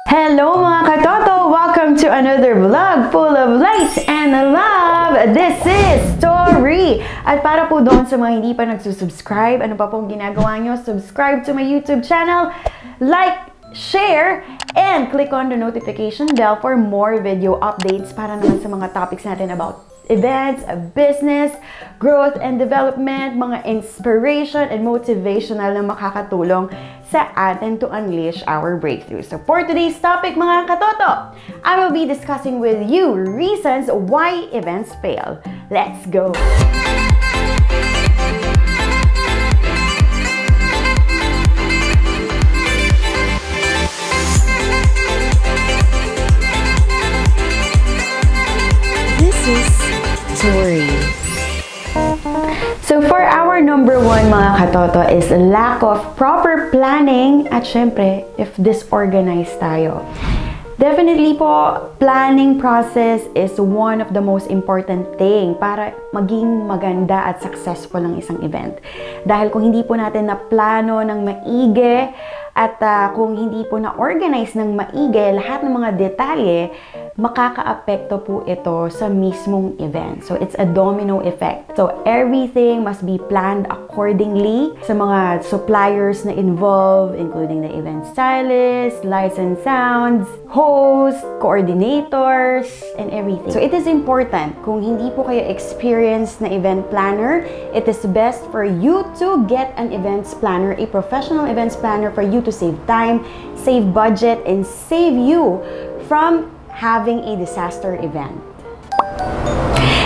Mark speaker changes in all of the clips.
Speaker 1: Hello mga Ka-Toto! Welcome to another vlog full of light and love! This is Tori! At para po doon sa mga hindi pa nagsusubscribe, ano pa pong ginagawa nyo? Subscribe to my YouTube channel, like, share, and click on the notification bell for more video updates para naman sa mga topics natin about events, business, growth and development, mga inspiration and motivational na makakatulong sa atin to unleash our breakthrough. So for today's topic mga Ka-Toto, I will be discussing with you reasons why events fail. Let's go! This is Tori. So for our number one mga Ka-Toto is lack of proper planning at syempre if disorganized tayo. Definitely po, planning process is one of the most important thing para maging maganda at successful ang isang event. Dahil kung hindi po natin na plano ng maigi at kung hindi po na-organize ng maigi lahat ng mga detalye, makaka-apekto po ito sa mismong event. So, it's a domino effect. So, everything must be planned accordingly sa mga suppliers na involved, including the event stylist, lights and sounds, host, coordinators, and everything. So, it is important. Kung hindi po kayo experienced na event planner, it is best for you to get an events planner, a professional events planner for you to save time, save budget, and save you from having a disaster event.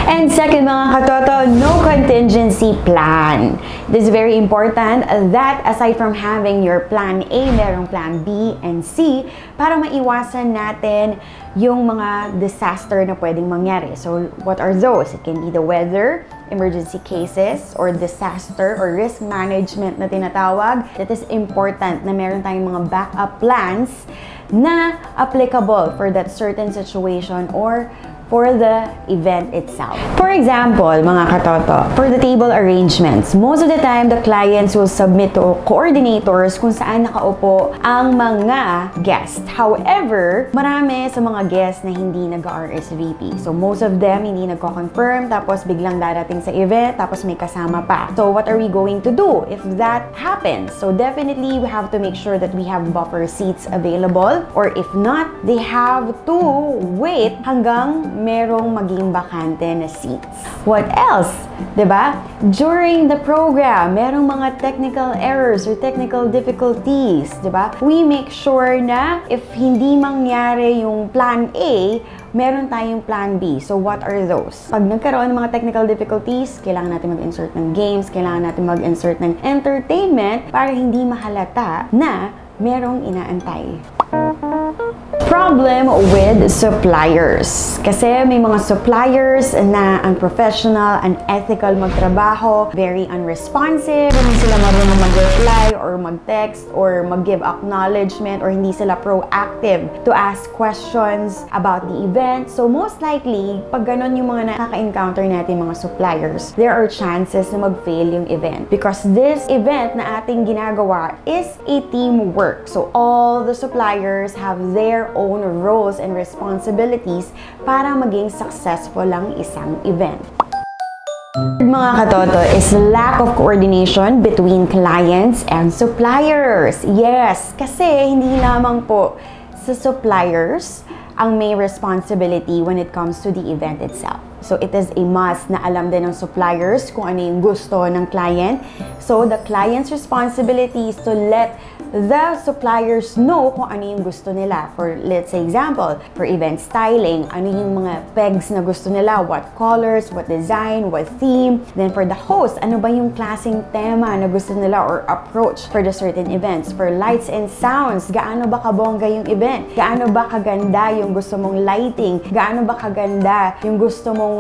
Speaker 1: And second mga Ka-Toto, no contingency plan. It is very important that aside from having your plan A, merong plan B and C para maiwasan natin yung mga disaster na pwedeng mangyari. So, what are those? It can be the weather, emergency cases, or disaster or risk management na tinatawag. It is important na meron tayong mga backup plans na applicable for that certain situation or for the event itself. For example, mga Ka-Toto, for the table arrangements, most of the time, the clients will submit to coordinators kung saan nakaupo ang mga guests. However, marami sa mga guests na hindi nag-RSVP. So, most of them hindi nagko-confirm, tapos biglang darating sa event, tapos may kasama pa. So, what are we going to do if that happens? So, definitely, we have to make sure that we have buffer seats available, or if not, they have to wait hanggang merong maging bakante na seats. What else? Diba? During the program, merong mga technical errors or technical difficulties. Diba? We make sure na if hindi mangyari yung plan A, meron tayong plan B. So, what are those? Pag nagkaroon ng mga technical difficulties, kailangan natin mag-insert ng games, kailangan natin mag-insert ng entertainment para hindi mahalata na merong inaantay. Problem with suppliers. Kasi may mga suppliers na unprofessional, unethical magtrabaho, very unresponsive, hindi sila marunong mag-reply or mag-text or mag-give acknowledgement or hindi sila proactive to ask questions about the event. So most likely, pag ganun yung mga nakaka-encounter natin mga suppliers, there are chances na mag-fail yung event because this event na ating ginagawa is a teamwork. So all the suppliers have their own roles and responsibilities para maging successful ang isang event. Mga Ka-Toto is lack of coordination between clients and suppliers. Yes, kasi hindi lamang po sa suppliers ang may responsibility when it comes to the event itself. So, it is a must na alam din ng suppliers kung ano yung gusto ng client. So, the client's responsibility is to let the suppliers know kung ano yung gusto nila. For, let's say, example, for event styling, ano yung mga pegs na gusto nila, what colors, what design, what theme. Then, for the host, ano ba yung klaseng tema na gusto nila or approach for the certain events. For lights and sounds, gaano ba kabongga yung event? Gaano ba kaganda yung gusto mong lighting? Gaano ba kaganda yung gusto mong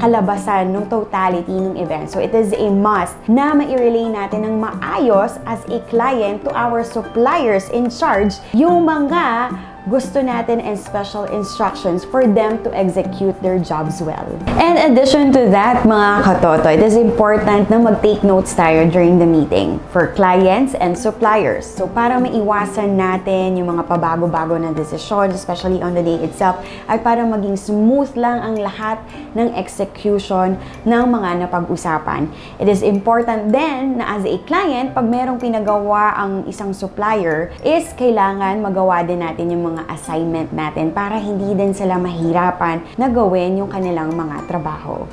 Speaker 1: kalabasan ng totality ng event. So, it is a must na ma-relay natin ng maayos as a client to our suppliers in charge yung mga gusto natin and special instructions for them to execute their jobs well. In addition to that, mga Ka-Toto, it is important na mag-take notes tayo during the meeting for clients and suppliers. So, para maiwasan natin yung mga pabago-bago na desisyon, especially on the day itself, at para maging smooth lang ang lahat ng execution ng mga napag-usapan. It is important then na as a client, pag merong pinagawa ang isang supplier, is kailangan magawa din natin yung mga assignment natin para hindi din sila mahirapan na gawin yung kanilang mga trabaho.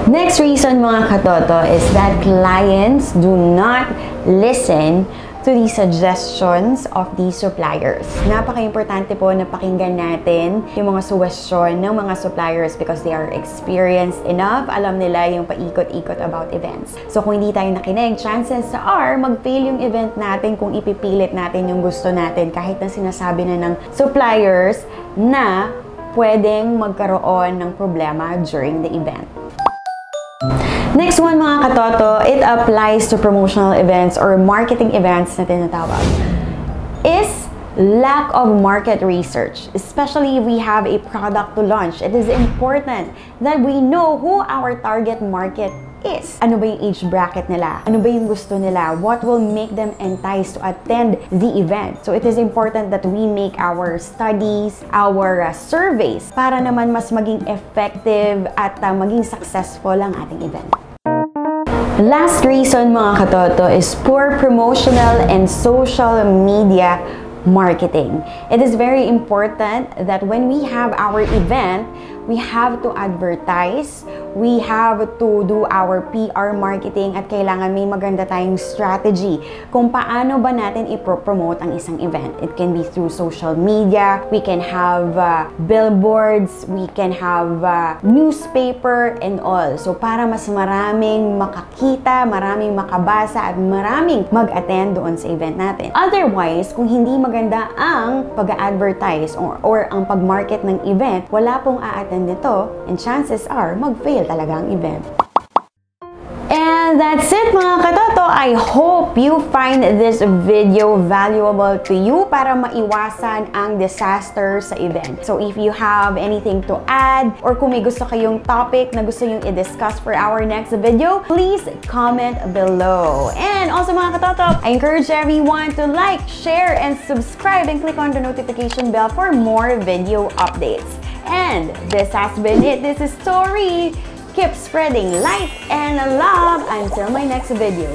Speaker 1: Next reason, mga Ka-Toto, is that clients do not listen to the suggestions of the suppliers. Napaka-importante po na pakinggan natin yung mga suggestion ng mga suppliers because they are experienced enough. Alam nila yung paikot-ikot about events. So kung hindi tayo nakinig, chances are mag-fail yung event natin kung ipipilit natin yung gusto natin kahit na sinasabi na ng suppliers na pwedeng magkaroon ng problema during the event. Next one, mga Ka-Toto, it applies to promotional events or marketing events na tinatawag, is lack of market research. Especially if we have a product to launch, it is important that we know who our target market is. Ano ba yung age bracket nila? Ano ba yung gusto nila? What will make them entice to attend the event? So it is important that we make our studies, our surveys para naman mas maging effective at maging successful ang ating event. Last reason, mga Ka-Toto, is poor promotional and social media marketing. It is very important that when we have our event, we have to advertise, we have to do our PR marketing, at kailangan may maganda tayong strategy kung paano ba natin i-promote ang isang event. It can be through social media, we can have billboards, we can have newspaper and all. So para mas maraming makakita, maraming makabasa, at maraming mag-attend doon sa event natin. Otherwise, kung hindi maganda ang pag-advertise or ang pag-market ng event, wala pong a-attend nito, and chances are mag-fail talaga ang event. And that's it, mga Ka-Toto. I hope you find this video valuable to you para maiwasan ang disaster sa event. So if you have anything to add or kung may gusto kayong topic na gusto yung i-discuss for our next video, please comment below. And also, mga Ka-Toto, I encourage everyone to like, share, and subscribe and click on the notification bell for more video updates. And this has been it. This is Tori. Keep spreading light and love until my next video.